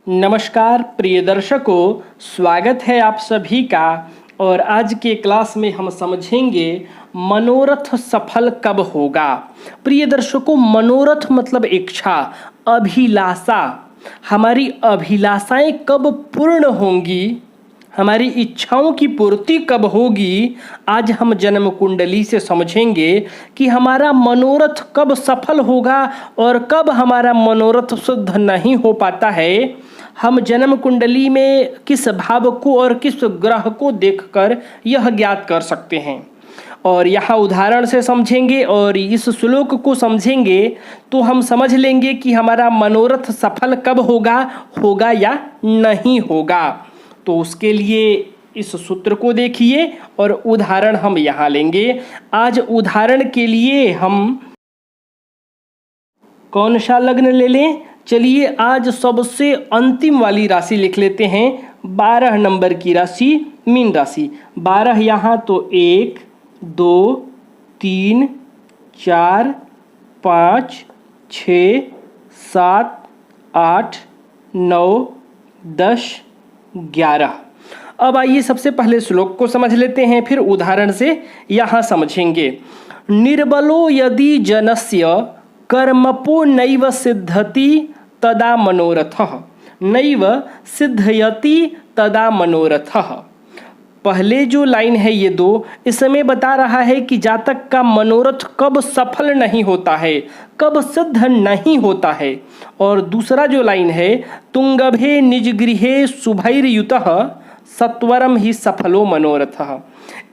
नमस्कार प्रिय दर्शकों, स्वागत है आप सभी का। और आज के क्लास में हम समझेंगे मनोरथ सफल कब होगा। प्रिय दर्शकों, मनोरथ मतलब इच्छा, अभिलाषा। हमारी अभिलाषाएं कब पूर्ण होंगी, हमारी इच्छाओं की पूर्ति कब होगी, आज हम जन्म कुंडली से समझेंगे कि हमारा मनोरथ कब सफल होगा और कब हमारा मनोरथ सिद्ध नहीं हो पाता है। हम जन्म कुंडली में किस भाव को और किस ग्रह को देखकर यह ज्ञात कर सकते हैं। और यहाँ उदाहरण से समझेंगे और इस श्लोक को समझेंगे तो हम समझ लेंगे कि हमारा मनोरथ सफल कब होगा या नहीं होगा। तो उसके लिए इस सूत्र को देखिए और उदाहरण हम यहाँ लेंगे। आज उदाहरण के लिए हम कौन सा लग्न ले लें? चलिए आज सबसे अंतिम वाली राशि लिख लेते हैं, 12 नंबर की राशि मीन राशि। 12 यहाँ तो 1 2 3 4 5 6 7 8 9 10 11। अब आइए सबसे पहले श्लोक को समझ लेते हैं, फिर उदाहरण से यहाँ समझेंगे। निर्बलो यदि जनस्य कर्मपो नैव सिद्धति तदा मनोरथः, नैव सिद्धयति तदा मनोरथः। पहले जो लाइन है ये दो, इसमें बता रहा है कि जातक का मनोरथ कब सफल नहीं होता है, कब सिद्ध नहीं होता है। और दूसरा जो लाइन है, तुंगभे निजगृहे शुभैर्युतः सत्वरम ही सफलो मनोरथः।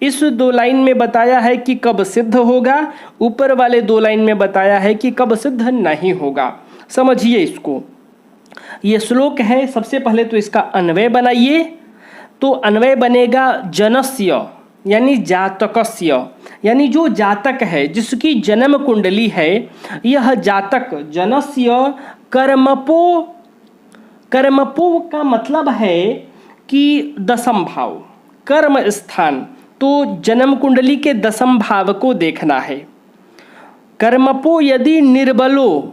इस दो लाइन में बताया है कि कब सिद्ध होगा, ऊपर वाले दो लाइन में बताया है कि कब सिद्ध नहीं होगा। समझिए इसको, ये श्लोक है। सबसे पहले तो इसका अन्वय बनाइए। तो अन्वय बनेगा जनस्य यानी जातकस्य, यानी जो जातक है जिसकी जन्म कुंडली है, यह जातक जनस्य कर्मपो, कर्मपो का मतलब है कि दशम भाव, कर्म स्थान। तो जन्म कुंडली के दशम भाव को देखना है। कर्मपो यदि निर्बलो,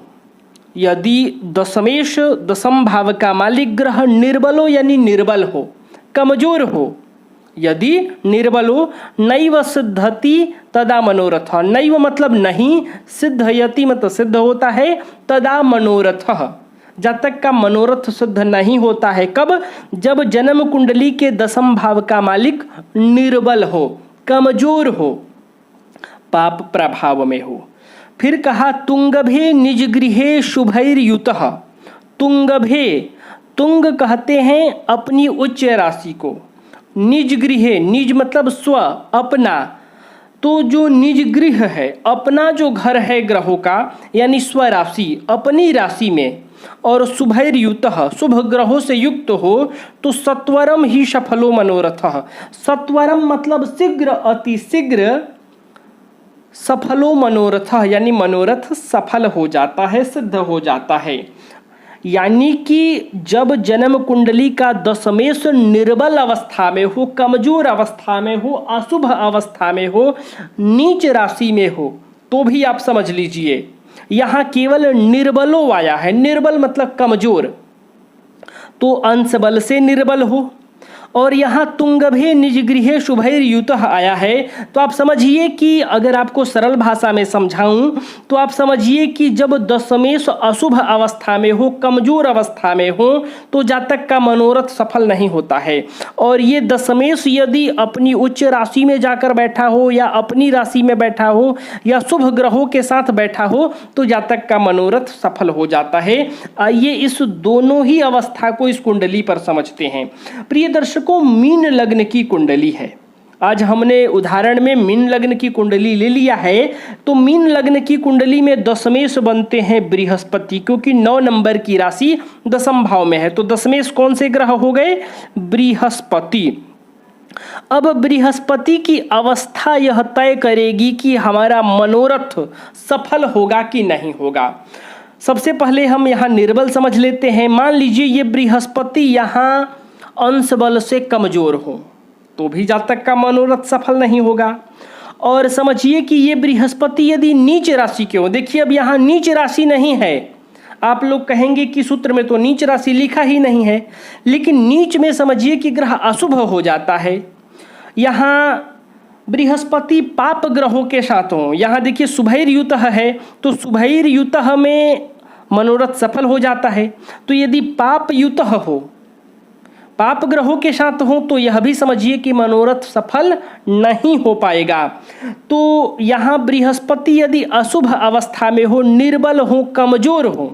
यदि दशमेश दशम भाव का मालिक ग्रह निर्बलो यानी निर्बल हो, कमजोर हो, यदि निर्बलो नैव सिद्धति तदा मनोरथ, नैव मतलब नहीं, सिद्धयति मतलब सिद्ध होता है, तदा मनोरथ, जब तक का मनोरथ सिद्ध नहीं होता है। कब? जब जन्म कुंडली के दशम भाव का मालिक निर्बल हो, कमजोर हो, पाप प्रभाव में हो। फिर कहा तुंगभे निजगृहे शुभैर्युतः। तुंगभे, तुंग कहते हैं अपनी उच्च राशि को, निज गृहे, निज मतलब स्व, अपना। तो जो निज गृह है, अपना जो घर है ग्रहों का, यानी स्व राशि, अपनी राशि में, और शुभैर्युतः शुभ ग्रहों से युक्त हो, तो सत्वरम ही सफलो मनोरथः। सत्वरम मतलब शीघ्र, अति शीघ्र, सफलो मनोरथः यानी मनोरथ सफल हो जाता है, सिद्ध हो जाता है। यानी कि जब जन्म कुंडली का दशमेश निर्बल अवस्था में हो, कमजोर अवस्था में हो, अशुभ अवस्था में हो, नीच राशि में हो, तो भी आप समझ लीजिए यहाँ केवल निर्बलो आया है। निर्बल मतलब कमजोर, तो अंश बल से निर्बल हो। और यहाँ तुंगभे निजगृहे शुभैर्युतः आया है। तो आप समझिए कि अगर आपको सरल भाषा में समझाऊं तो आप समझिए कि जब दशमेश अशुभ अवस्था में हो, कमजोर अवस्था में हो, तो जातक का मनोरथ सफल नहीं होता है। और ये दशमेश यदि अपनी उच्च राशि में जाकर बैठा हो, या अपनी राशि में बैठा हो, या शुभ ग्रहों के साथ बैठा हो, तो जातक का मनोरथ सफल हो जाता है। आइए इस दोनों ही अवस्था को इस कुंडली पर समझते हैं। प्रिय दर्शक को मीन लग्न की कुंडली है। आज हमने उदाहरण में मीन लग्न की कुंडली ले लिया है। तो मीन लग्न की कुंडली में दशमेश बनते हैं बृहस्पति, क्योंकि 9 नंबर की राशि दशम भाव में है। तो दशमेश कौन से ग्रह हो गए? बृहस्पति। अब बृहस्पति की अवस्था यह तय करेगी कि हमारा मनोरथ सफल होगा कि नहीं होगा। सबसे पहले हम यहाँ निर्बल समझ लेते हैं। मान लीजिए ये बृहस्पति यहाँ अंश बल से कमजोर हो, तो भी जातक का मनोरथ सफल नहीं होगा। और समझिए कि ये बृहस्पति यदि नीच राशि के हो, देखिए अब यहाँ नीच राशि नहीं है, आप लोग कहेंगे कि सूत्र में तो नीच राशि लिखा ही नहीं है, लेकिन नीच में समझिए कि ग्रह अशुभ हो जाता है। यहाँ बृहस्पति पाप ग्रहों के साथ हो, यहाँ देखिए शुभैर्युतः है, तो शुभैर्युतः में मनोरथ सफल हो जाता है। तो यदि पाप युतः हो, पाप ग्रहों के साथ हो, तो यह भी समझिए कि मनोरथ सफल नहीं हो पाएगा। तो यहाँ बृहस्पति यदि अशुभ अवस्था में हो, निर्बल हो, कमजोर हो,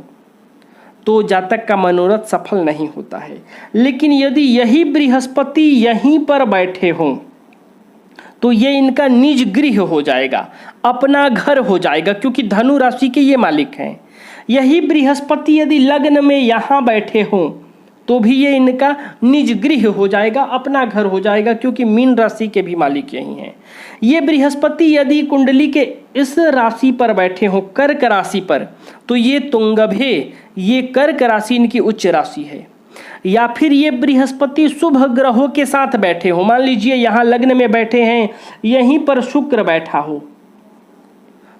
तो जातक का मनोरथ सफल नहीं होता है। लेकिन यदि यही बृहस्पति यहीं पर बैठे हों, तो ये इनका निज गृह हो जाएगा, अपना घर हो जाएगा, क्योंकि धनु राशि के ये मालिक हैं। यही बृहस्पति यदि लग्न में यहाँ बैठे हों, तो भी ये इनका निज गृह हो जाएगा, अपना घर हो जाएगा, क्योंकि मीन राशि के भी मालिक यही हैं। ये बृहस्पति यदि कुंडली के इस राशि पर बैठे हों, कर्क राशि पर, तो ये तुंगभे, ये कर्क राशि इनकी उच्च राशि है। या फिर ये बृहस्पति शुभ ग्रहों के साथ बैठे हो, मान लीजिए यहाँ लग्न में बैठे हैं, यहीं पर शुक्र बैठा हो,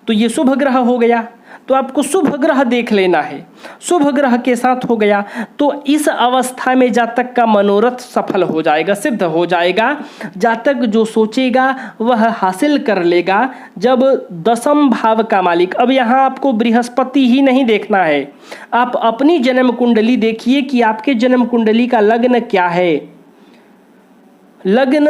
तो ये शुभ ग्रह हो गया। तो आपको शुभ ग्रह देख लेना है, शुभ ग्रह के साथ हो गया, तो इस अवस्था में जातक का मनोरथ सफल हो जाएगा, सिद्ध हो जाएगा। जातक जो सोचेगा वह हासिल कर लेगा। जब दसम भाव का मालिक, अब यहाँ आपको बृहस्पति ही नहीं देखना है, आप अपनी जन्म कुंडली देखिए कि आपके जन्म कुंडली का लग्न क्या है। लग्न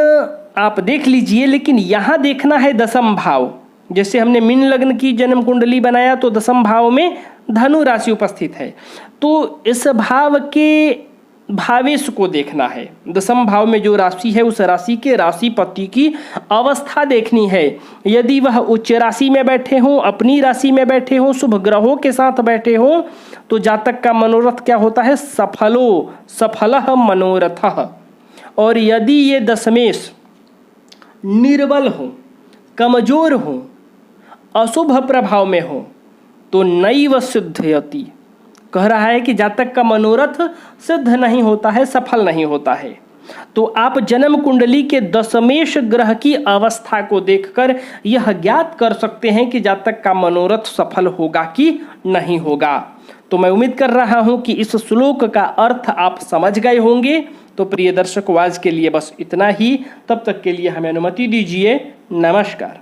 आप देख लीजिए, लेकिन यहाँ देखना है दसम भाव। जैसे हमने मीन लग्न की जन्म कुंडली बनाया, तो दसम भाव में धनु राशि उपस्थित है, तो इस भाव के भावेश को देखना है। दसम भाव में जो राशि है, उस राशि के राशिपति की अवस्था देखनी है। यदि वह उच्च राशि में बैठे हों, अपनी राशि में बैठे हों, शुभ ग्रहों के साथ बैठे हों, तो जातक का मनोरथ क्या होता है? सफलो सफलः मनोरथः। और यदि ये दशमेश निर्बल हो, कमजोर हो, अशुभ प्रभाव में हो, तो नैव सिद्धयति, कह रहा है कि जातक का मनोरथ सिद्ध नहीं होता है, सफल नहीं होता है। तो आप जन्म कुंडली के दशमेश ग्रह की अवस्था को देखकर यह ज्ञात कर सकते हैं कि जातक का मनोरथ सफल होगा कि नहीं होगा। तो मैं उम्मीद कर रहा हूं कि इस श्लोक का अर्थ आप समझ गए होंगे। तो प्रिय दर्शकों, आज के लिए बस इतना ही। तब तक के लिए हमें अनुमति दीजिए। नमस्कार।